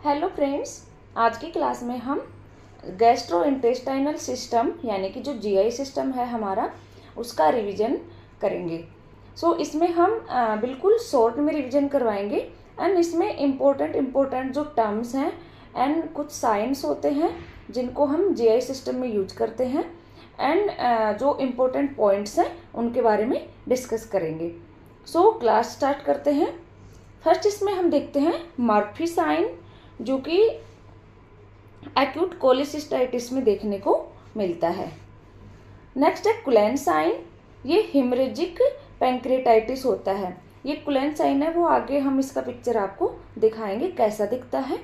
Hello friends, आज की class में हम गैस्ट्रोइंटेस्टाइनल सिस्टम यानी कि जो जीआई सिस्टम है हमारा, उसका रिवीजन करेंगे। इसमें हम बिल्कुल शॉर्ट में रिवीजन करवाएंगे एंड इसमें इम्पोर्टेंट जो टर्म्स हैं एंड कुछ साइंस होते हैं जिनको हम जीआई सिस्टम में यूज करते हैं एंड जो इम्पोर्टेंट पॉइंट्स हैं उनके बारे में डिस्कस करेंगे। क्लास स्टार्ट करते हैं। फर्स्ट इसमें हम देखते हैं मर्फी साइन, जो कि एक्यूट कोलिसिस्टाइटिस में देखने को मिलता है। नेक्स्ट है कुलैन साइन, ये हिमरेजिक पैंक्रेटाइटिस होता है। ये कुलैन साइन है, वो आगे हम इसका पिक्चर आपको दिखाएंगे कैसा दिखता है।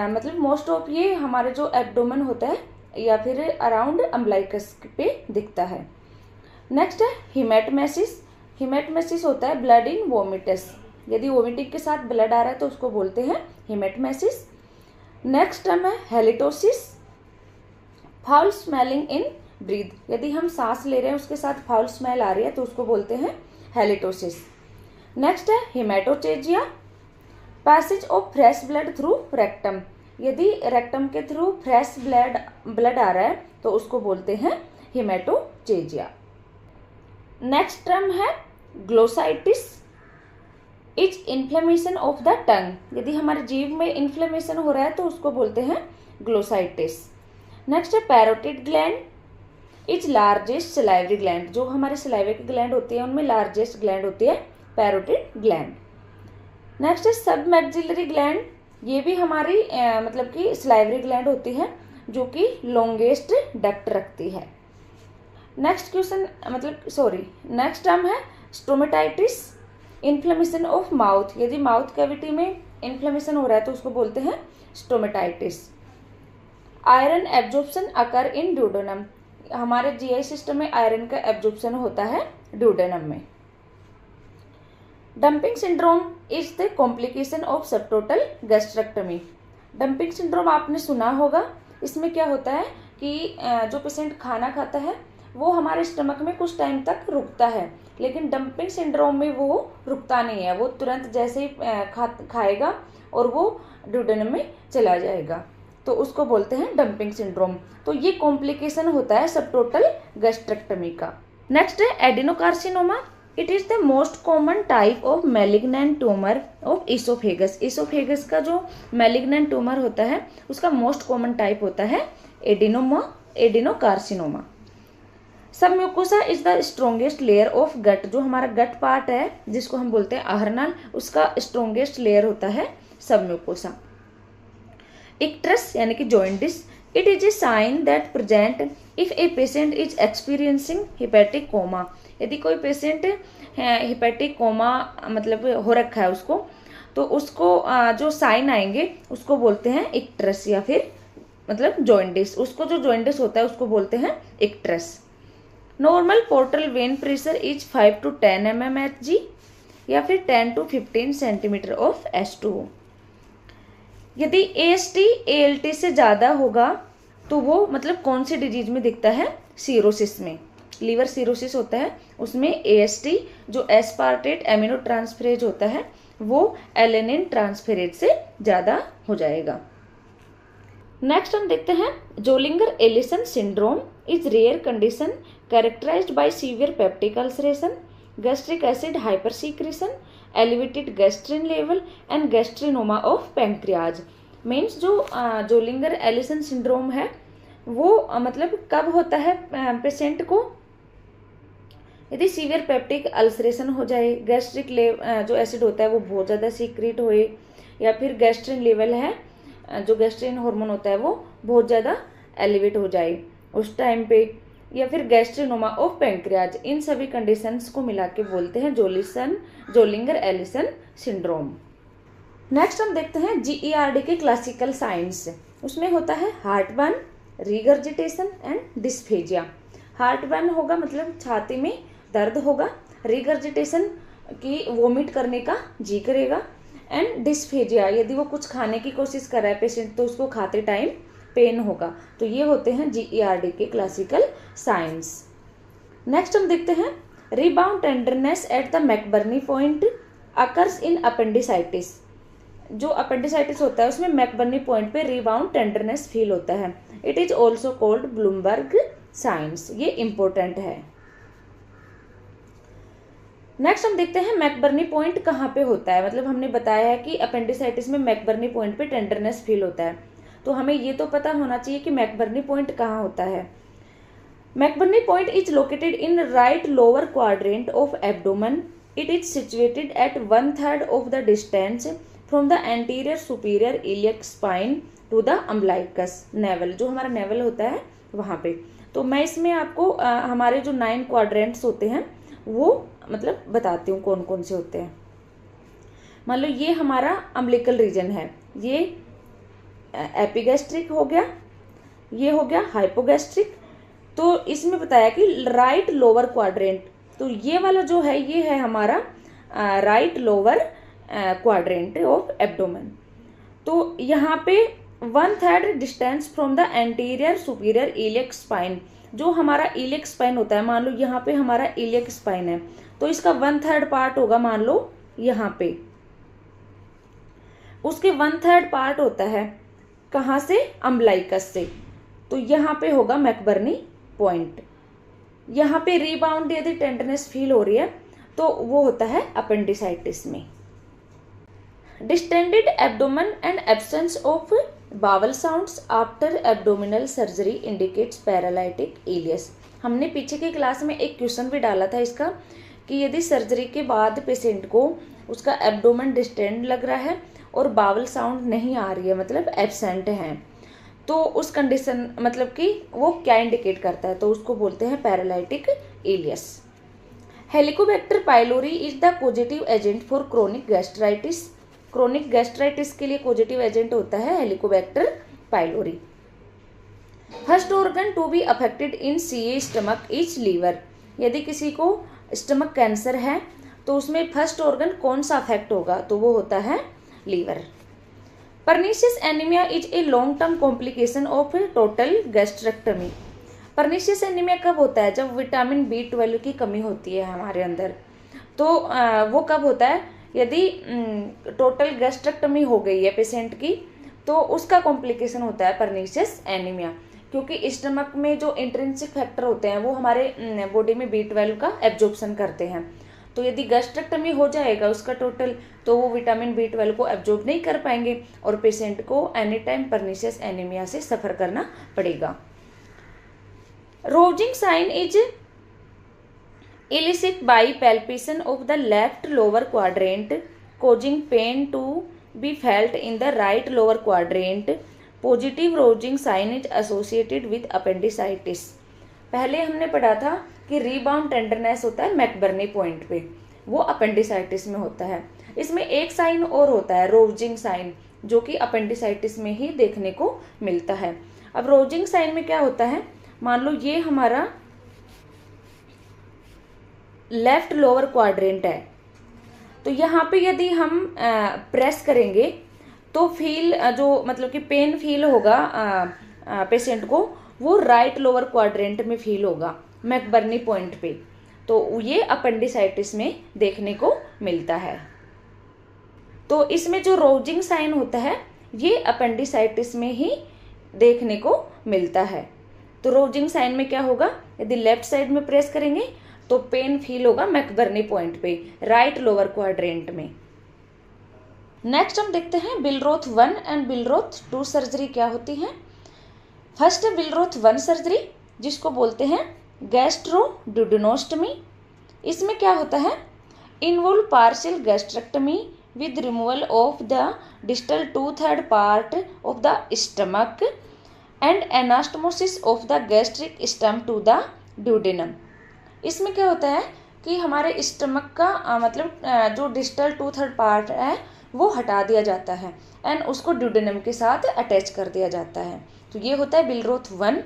मतलब मोस्ट ऑफ ये हमारे जो एब्डोमेन होता है या फिर अराउंड अम्बलाइकस पे दिखता है। नेक्स्ट है हिमेटमेसिस। हिमेटमेसिस होता है ब्लड इन वोमिटस, यदि वोमिटिंग के साथ ब्लड आ रहा है तो उसको बोलते हैं हिमेटमेसिस। नेक्स्ट टर्म है हेलिटोसिस, फाउल स्मेलिंग इन ब्रीथ, यदि हम सांस ले रहे हैं उसके साथ फाउल स्मेल आ रही है तो उसको बोलते हैं हेलिटोसिस। नेक्स्ट है hematochezia, passage of fresh blood through rectum, यदि रेक्टम के थ्रू फ्रेश ब्लड आ रहा है तो उसको बोलते हैं हिमेटोचेजिया। नेक्स्ट टर्म है glossitis, is inflammation of the tongue, यदि हमारे जीभ में इन्फ्लेमेशन हो रहा है तो उसको बोलते हैं ग्लोसाइटिस। नेक्स्ट है parotid gland, is largest salivary gland, जो हमारे सलाइवे की ग्लैंड होती है उनमें लार्जेस्ट ग्लैंड होती है पैरोटिड ग्लैंड। नेक्स्ट है सब मैक्सिलरी ग्लैंड, ये भी हमारी मतलब कि सलाइवरी ग्लैंड होती है जो कि लॉन्गेस्ट डक्ट रखती है। नेक्स्ट टर्म है स्टोमेटाइटिस, इन्फ्लेमेशन ऑफ माउथ, यदि माउथ कैविटी में इन्फ्लेमेशन हो रहा है तो उसको बोलते हैं स्टोमेटाइटिस। आयरन एब्जॉर्प्शन अकर इन ड्यूडेनम, हमारे जीआई सिस्टम में आयरन का एब्जॉर्प्शन होता है ड्यूडेनम में। Dumping syndrome is the complication of subtotal gastrectomy. Dumping syndrome आपने सुना होगा। इसमें क्या होता है कि जो पेशेंट खाना खाता है वो हमारे स्टमक में कुछ टाइम तक रुकता है, लेकिन डंपिंग सिंड्रोम में वो रुकता नहीं है, वो तुरंत जैसे ही खाएगा और वो ड्यूडेनम में चला जाएगा, तो उसको बोलते हैं डंपिंग सिंड्रोम। तो ये कॉम्प्लिकेशन होता है सबटोटल गैस्ट्रेक्टमी का। नेक्स्ट है adenocarcinoma, it is the most common type of malignant tumour of oesophagus. Oesophagus का जो मैलिग्नेंट ट्यूमर होता है उसका मोस्ट कॉमन टाइप होता है adenocarcinoma. Submucosa is the strongest layer of gut, जो हमारा गट पार्ट है जिसको हम बोलते हैं आहरनाल, उसका स्ट्रोंगेस्ट लेयर होता है सब म्यूकोसा। इक्ट्रस यानी कि jaundice, it is a sign that present if a patient is experiencing hepatic coma, यदि कोई पेशेंट हिपेटिक कोमा मतलब हो रखा है उसको, तो उसको जो साइन आएंगे उसको बोलते हैं इक्ट्रस या फिर मतलब जॉइंटिस, उसको जो जॉइंटिस होता है उसको बोलते हैं icterus. Normal portal vein pressure is 5 to 10 mmHg या फिर 10 to 15 सेंटीमीटर ऑफ H2O। यदि AST ALT से ज़्यादा होगा तो वो मतलब कौन सी डिजीज में दिखता है? सीरोसिस में, लीवर सीरोसिस होता है उसमें AST जो एस्पार्टेट एमिनो ट्रांसफेरेज होता है वो एलेनिन ट्रांसफेरेज से ज़्यादा हो जाएगा। नेक्स्ट हम देखते हैं Zollinger Ellison syndrome is rare condition characterized by severe peptic ulceration, gastric acid hypersecretion, elevated gastrin level and gastrinoma of pancreas। Means जो जोलिंगर एलिसन सिंड्रोम है वो मतलब कब होता है पेशेंट को? यदि सीवियर पेप्टिक अल्सरेशन हो जाए, गैस्ट्रिक जो एसिड होता है वो बहुत ज़्यादा सीक्रेट होए, या फिर गैस्ट्रिन लेवल है जो गैस्ट्रिन हार्मोन होता है वो बहुत ज़्यादा एलिवेट हो जाए उस टाइम पे, या फिर गैस्ट्रिनोमा ऑफ पैंक्रियाज, इन सभी कंडीशंस को मिला के बोलते हैं जोलिंगर एलिसन सिंड्रोम। नेक्स्ट हम देखते हैं GERD के क्लासिकल साइंस। उसमें होता है heart burn, regurgitation and dysphagia. Heart burn होगा मतलब छाती में दर्द होगा, रिगर्जिटेशन की वोमिट करने का जी करेगा, एंड डिस्फेजिया यदि वो कुछ खाने की कोशिश कर रहा है पेशेंट तो उसको खाते टाइम पेन होगा। तो ये होते हैं GERD के क्लासिकल साइंस। नेक्स्ट हम देखते हैं rebound tenderness at the McBurney point occurs in appendicitis. जो अपेंडिसाइटिस होता है उसमें मैकबर्नी पॉइंट पे रीबाउंड टेंडरनेस फील होता है। It is also called Bloomberg science, ये इंपॉर्टेंट है। नेक्स्ट हम देखते हैं मैकबर्नी पॉइंट कहाँ पे होता है। मतलब हमने बताया है कि अपेंडिसाइटिस में मैकबर्नी पॉइंट पे टेंडरनेस फील होता है, तो हमें ये तो पता होना चाहिए कि मैकबर्नी पॉइंट कहाँ होता है। McBurney point is located in right lower quadrant of abdomen. It is situated at 1/3 of the distance from the anterior superior iliac spine to the umbilicus navel. जो हमारा नेवल होता है वहाँ पे। तो मैं इसमें आपको हमारे जो 9 क्वाड्रेंट्स होते हैं वो मतलब बताती हूँ कौन कौन से होते हैं। मान लो ये हमारा अम्बिलिकल रीजन है, ये एपिगैस्ट्रिक हो गया, ये हो गया हाइपोगैस्ट्रिक। तो इसमें बताया कि राइट लोअर क्वाड्रेंट, तो ये वाला जो है ये है हमारा right lower quadrant of abdomen. तो यहाँ पे 1/3 distance from the anterior superior iliac spine. जो हमारा इलियक स्पाइन होता है, मान लो यहाँ पे हमारा इलियक स्पाइन है, तो इसका 1/3 पार्ट होगा मान लो यहाँ पे, उसके 1/3 पार्ट होता है कहाँ से, अम्बलाइकस से। तो यहाँ पे होगा मैकबर्नी पॉइंट। यहाँ पे रीबाउंड यदि टेंडरनेस फील हो रही है तो वो होता है अपेंडिसाइटिस में। Distended abdomen and absence of bowel sounds after abdominal surgery indicates paralytic ileus. हमने पीछे की क्लास में एक क्वेश्चन भी डाला था इसका कि यदि सर्जरी के बाद पेशेंट को उसका एब्डोमेन डिस्टेंड लग रहा है और बावल साउंड नहीं आ रही है, मतलब एब्सेंट है, तो उस कंडीशन मतलब कि वो क्या इंडिकेट करता है, तो उसको बोलते हैं paralytic ileus. Helicobacter pylori is the positive agent for chronic gastritis. Chronic gastritis के लिए पॉजिटिव एजेंट होता है Helicobacter pylori. First organ to be affected in CA stomach is liver. यदि किसी को स्टमक कैंसर है तो उसमें फर्स्ट ऑर्गन कौन सा अफेक्ट होगा, तो वो होता है liver. Pernicious anaemia is a long term complication of total gastrectomy. Pernicious anaemia कब होता है, जब विटामिन B12 की कमी होती है हमारे अंदर। तो वो कब होता है, यदि टोटल गैस्ट्रेक्टमी हो गई है पेशेंट की, तो उसका कॉम्प्लिकेशन होता है पर्नीशियस एनीमिया। क्योंकि स्टमक में जो इंट्रिंसिक फैक्टर होते हैं वो हमारे बॉडी में B12 का एब्जॉर्प्शन करते हैं। तो यदि गैस्ट्रेक्टमी हो जाएगा उसका टोटल, तो वो विटामिन B12 को एब्जॉर्ब नहीं कर पाएंगे और पेशेंट को एनी टाइम पर्नीशियस एनीमिया से सफर करना पड़ेगा। Rovsing sign is elicit by palpation of the left lower quadrant causing pain to be felt in the right lower quadrant. Positive rousing sign is associated with appendicitis. पहले हमने पढ़ा था कि rebound tenderness होता है मैकबर्नी पॉइंट पे, वो appendicitis में होता है। इसमें एक साइन और होता है रोजिंग साइन, जो कि अपेंडिसाइटिस में ही देखने को मिलता है। अब रोजिंग साइन में क्या होता है, मान लो ये हमारा लेफ्ट लोअर क्वाड्रेंट है, तो यहाँ पे यदि हम प्रेस करेंगे तो फील जो मतलब कि पेन फील होगा पेशेंट को, वो राइट लोअर क्वाड्रेंट में फील होगा मैकबर्नी पॉइंट पे। तो ये अपेंडिसाइटिस में देखने को मिलता है। तो इसमें जो रोजिंग साइन होता है ये अपेंडिसाइटिस में ही देखने को मिलता है। तो रोजिंग साइन में क्या होगा, यदि लेफ्ट साइड में प्रेस करेंगे तो पेन फील होगा मैकबर्नी पॉइंट पे राइट लोअर क्वाड्रेंट में। नेक्स्ट हम देखते हैं बिलरोथ 1 एंड बिलरोथ 2 सर्जरी क्या होती है। फर्स्ट है बिलरोथ 1 सर्जरी, जिसको बोलते हैं गैस्ट्रोड्यूडेनोस्टमी। इसमें क्या होता है, involve partial gastrectomy with removal of the distal 2/3 part of the stomach and anastomosis of the gastric stump to the duodenum. इसमें क्या होता है कि हमारे स्टमक का मतलब जो डिस्टल 2/3 पार्ट है वो हटा दिया जाता है एंड उसको ड्यूडेनम के साथ अटैच कर दिया जाता है। तो ये होता है बिलरोथ 1।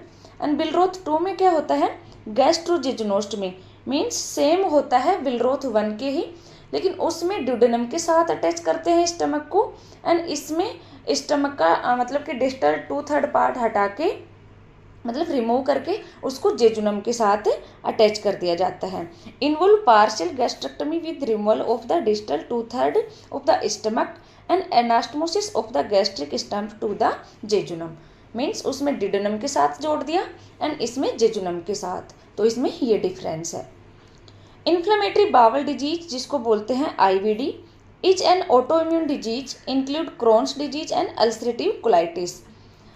एंड बिलरोथ 2 में क्या होता है, गैस्ट्रोजेजुनोस्टमी, मीन्स सेम होता है बिलरोथ 1 के ही, लेकिन उसमें ड्यूडेनम के साथ अटैच करते हैं स्टमक को, एंड इसमें स्टमक का मतलब कि डिस्टल 2/3 पार्ट हटा के मतलब रिमूव करके उसको जेजुनम के साथ अटैच कर दिया जाता है। Involve partial gastrectomy with removal of the distal 2/3 of the stomach and anastomosis of the gastric stump to the jejunum, means उसमें डिडोनम के साथ जोड़ दिया एंड इसमें जेजुनम के साथ, तो इसमें ये डिफरेंस है। इन्फ्लेमेटरी बावल डिजीज जिसको बोलते हैं IBD is an autoimmune disease include Crohn's disease and ulcerative colitis.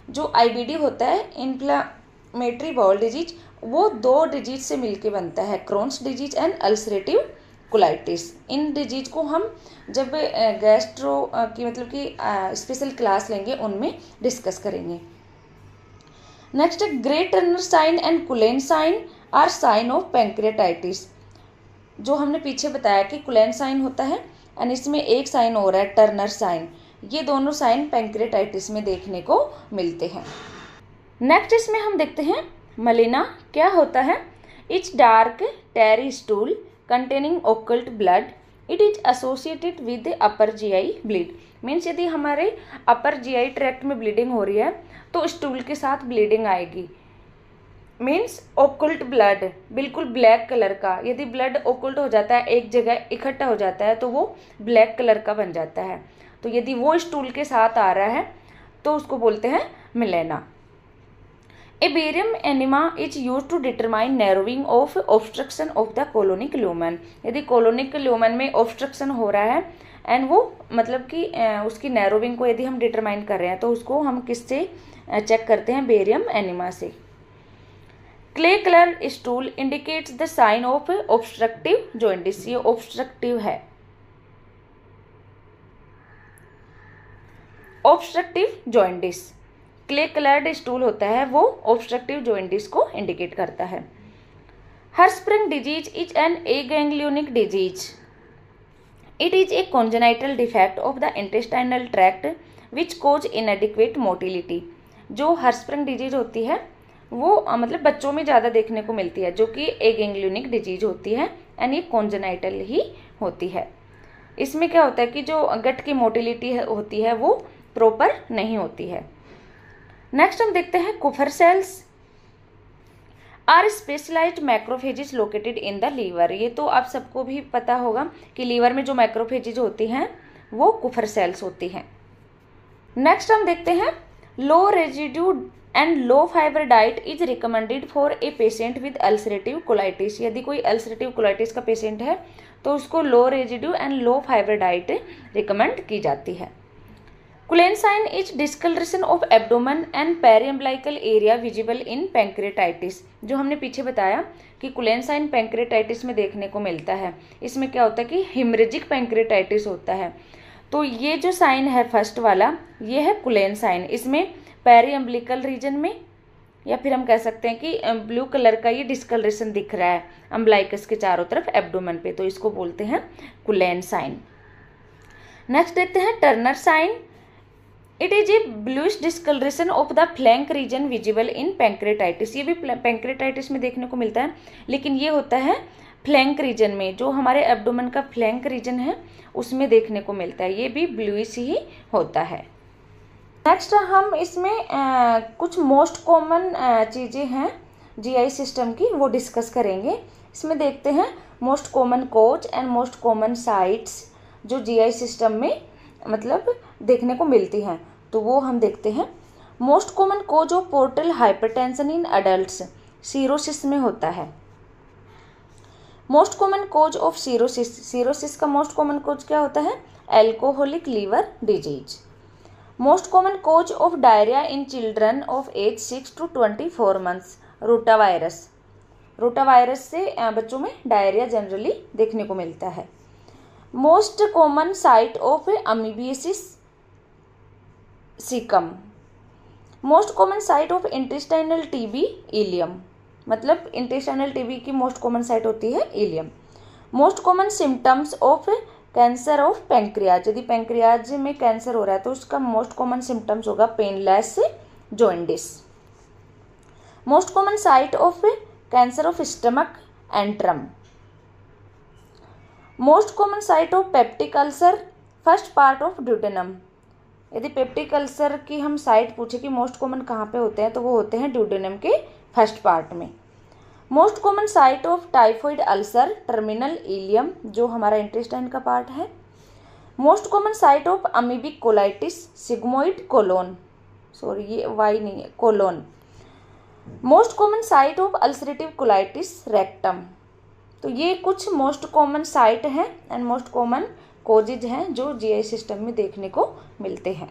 जो IBD होता है इन्फ्लेमेटरी बावल डिजीज, वो 2 डिजीज से मिलके बनता है, Crohn's disease and ulcerative colitis. In disease को हम जब गैस्ट्रो की मतलब कि स्पेशल क्लास लेंगे उनमें डिस्कस करेंगे। नेक्स्ट है Grey Turner sign and Cullen sign are sign of pancreatitis. जो हमने पीछे बताया कि कुलेन साइन होता है एंड इसमें एक साइन हो रहा है टर्नर साइन, ये दोनों साइन पैंक्रियाटाइटिस में देखने को मिलते हैं। नेक्स्ट इसमें हम देखते हैं मलिना क्या होता है। It's dark tarry stool containing occult blood, it is associated with the upper GI bleed. Means यदि हमारे अपर GI ट्रैक्ट में ब्लीडिंग हो रही है तो स्टूल के साथ ब्लीडिंग आएगी। मीन्स ओकल्ट ब्लड, बिल्कुल ब्लैक कलर का, यदि ब्लड ओकल्ट हो जाता है एक जगह इकट्ठा हो जाता है तो वो ब्लैक कलर का बन जाता है, तो यदि वो स्टूल के साथ आ रहा है तो उसको बोलते हैं melena. A barium enema is use to determine narrowing of obstruction of the colonic lumen. यदि कोलोनिक ल्यूमन में ऑब्स्ट्रक्शन हो रहा है एंड वो मतलब कि उसकी नैरोविंग को यदि हम डिटरमाइन कर रहे हैं तो उसको हम किससे चेक करते हैं, बेरियम एनिमा से। Clay colour stool indicates the sign of obstructive jaundice, ये ऑब्स्ट्रक्टिव है। Obstructive jaundice, clay coloured stool होता है वो ऑब्स्ट्रक्टिव जॉइंटिस को इंडिकेट करता है। Hirschsprung disease is an aganglionic disease, it is a congenital defect of the intestinal tract which cause inadequate motility. जो Hirschsprung disease होती है वो मतलब बच्चों में ज़्यादा देखने को मिलती है, जो कि एगैंग्लियोनिक डिजीज होती है एंड ये कॉन्जेनाइटल ही होती है। इसमें क्या होता है कि जो गट की मोटिलिटी होती है वो प्रॉपर नहीं होती है। नेक्स्ट हम देखते हैं Kupffer cells are specialized macrophages located in the liver. ये तो आप सबको भी पता होगा कि लीवर में जो मैक्रोफेजेस होती हैं वो कुफर सेल्स होती हैं। नेक्स्ट हम देखते हैं low residue and low fibre diet is recommended for a patient with ulcerative colitis. यदि कोई अल्सरेटिव कोलाइटिस का पेशेंट है तो उसको low residue and low fibre diet recommend की जाती है। Cullen sign is discolouration of abdomen and periumbilical area visible in pancreatitis. जो हमने पीछे बताया कि कुलेन साइन पैंक्रियाटाइटिस में देखने को मिलता है, इसमें क्या होता है कि हिमरेजिक पैंक्रियाटाइटिस होता है। तो ये जो साइन है फर्स्ट वाला ये है कुलेन साइन, इसमें पेरिअम्बलिकल रीजन में या फिर हम कह सकते हैं कि ब्लू कलर का ये डिस्कलरेशन दिख रहा है अम्बलाइकस के चारों तरफ एब्डोमेन पे, तो इसको बोलते हैं कुलेन साइन। नेक्स्ट देखते हैं Turner sign, it is a bluish discoloration of the flank region visible in pancreatitis. ये भी पैंक्रियाटाइटिस में देखने को मिलता है, लेकिन ये होता है फ्लैंक रीजन में, जो हमारे एब्डोमेन का फ्लैंक रीजन है उसमें देखने को मिलता है, ये भी ब्लूइश ही होता है। नेक्स्ट हम इसमें कुछ मोस्ट कॉमन चीज़ें हैं GI सिस्टम की वो डिस्कस करेंगे। इसमें देखते हैं most common cause and most common sites जो GI सिस्टम में मतलब देखने को मिलती हैं, तो वो हम देखते हैं। Most common cause of portal hypertension in adults cirrhosis में होता है। Most common cause of cirrhosis, cirrhosis का मोस्ट कॉमन कोज क्या होता है, alcoholic liver disease. Most common cause of diarrhoea in children of age 6 to 24 months rotavirus, rotavirus से बच्चों में डायरिया जनरली देखने को मिलता है। Most common site of amoebiasis caecum. Most common site of intestinal TB ileum, मतलब intestinal TB की most common site होती है ileum. Most common symptoms of cancer of pancreas, यदि पैंक्रियाज में कैंसर हो रहा है तो उसका मोस्ट कॉमन सिम्टम्स होगा painless jaundice. Most common site of cancer of stomach antrum. Most common site of peptic ulcer first part of duodenum. यदि peptic ulcer की हम साइट पूछे कि मोस्ट कॉमन कहाँ पे होते हैं तो वो होते हैं ड्यूडेनम के फर्स्ट पार्ट में। Most common site of typhoid ulcer terminal ileum, जो हमारा इंटेस्टाइन का पार्ट है। Most common site of amoebic colitis sigmoid colon, sorry ये वाई नहीं है, colon. Most common site of ulcerative colitis rectum. तो ये कुछ मोस्ट कॉमन साइट हैं एंड मोस्ट कॉमन कोजेज हैं जो जीआई सिस्टम में देखने को मिलते हैं।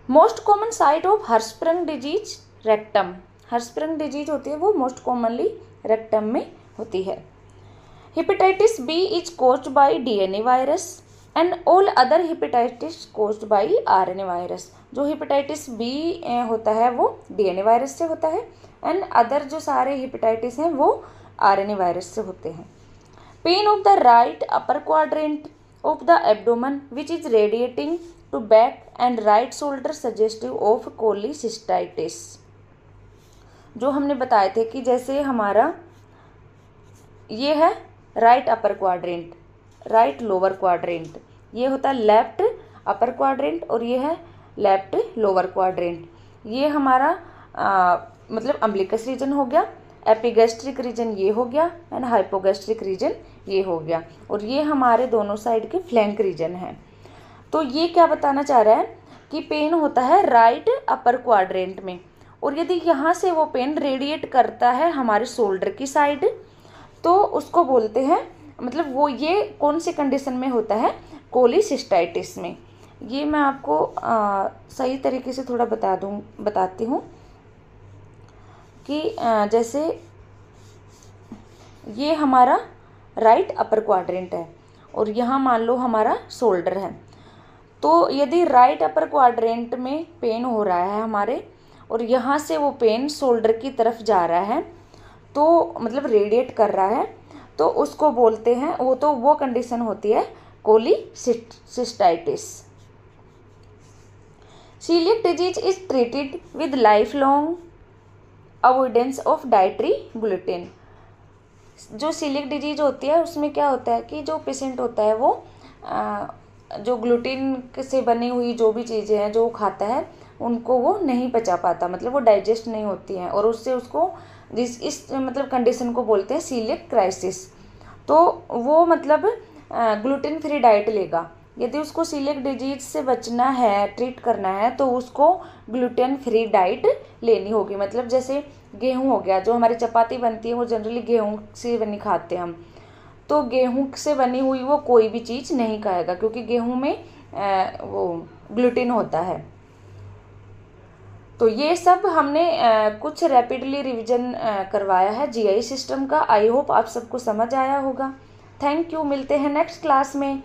Most common site of Hirschsprung disease rectum. हर्सप्रंग disease होती है वो मोस्ट कॉमनली रेक्टम में होती है। Hepatitis B is caused by DNA virus and all other hepatitis caused by RNA virus. जो हेपेटाइटिस बी होता है वो डीएनए वायरस से होता है एंड अदर जो सारे हेपेटाइटिस हैं वो आरएनए वायरस से होते हैं। Pain of the right upper quadrant of the abdomen which is radiating to back and right shoulder suggestive of cholecystitis. जो हमने बताए थे कि जैसे हमारा ये है right upper quadrant, right lower quadrant, ये होता है लेफ्ट अपर क्वाड्रेंट और ये है लेफ्ट लोअर क्वाड्रेंट। ये हमारा मतलब अम्बिलिकस रीजन हो गया, एपिगैस्ट्रिक रीजन ये हो गया एंड हाइपोगैस्ट्रिक रीजन ये हो गया और ये हमारे दोनों साइड के फ्लैंक रीजन हैं। तो ये क्या बताना चाह रहा है कि पेन होता है राइट अपर क्वाड्रेंट में और यदि यहाँ से वो पेन रेडिएट करता है हमारे शोल्डर की साइड तो उसको बोलते हैं, मतलब वो ये कौन सी कंडीशन में होता है, कोलिसिस्टाइटिस में। ये मैं आपको सही तरीके से थोड़ा बताती हूँ कि जैसे ये हमारा राइट अपर क्वाड्रेंट है और यहाँ मान लो हमारा शोल्डर है। तो यदि राइट अपर क्वाड्रेंट में पेन हो रहा है हमारे और यहाँ से वो पेन शोल्डर की तरफ जा रहा है तो मतलब रेडिएट कर रहा है तो उसको बोलते हैं, वो कंडीशन होती है cholecystitis. Coeliac disease is treated with life long avoidance of dietary gluten. जो सीलियक डिजीज होती है उसमें क्या होता है कि जो पेशेंट होता है वो जो ग्लूटेन से बनी हुई जो भी चीज़ें हैं जो खाता है उनको वो नहीं पचा पाता, मतलब वो डाइजेस्ट नहीं होती हैं और उससे उसको इस मतलब कंडीशन को बोलते हैं सीलियक क्राइसिस। तो वो मतलब ग्लूटेन फ्री डाइट लेगा। यदि उसको सीलियक डिजीज से बचना है, ट्रीट करना है तो उसको ग्लूटेन फ्री डाइट लेनी होगी। मतलब जैसे गेहूं हो गया, जो हमारी चपाती बनती है वो जनरली गेहूं से बनी खाते हैं हम, तो गेहूं से बनी हुई वो कोई भी चीज़ नहीं खाएगा क्योंकि गेहूं में वो ग्लूटेन होता है। तो ये सब हमने कुछ रैपिडली रिवीजन करवाया है जीआई सिस्टम का। आई होप आप सबको समझ आया होगा। थैंक यू, मिलते हैं नेक्स्ट क्लास में।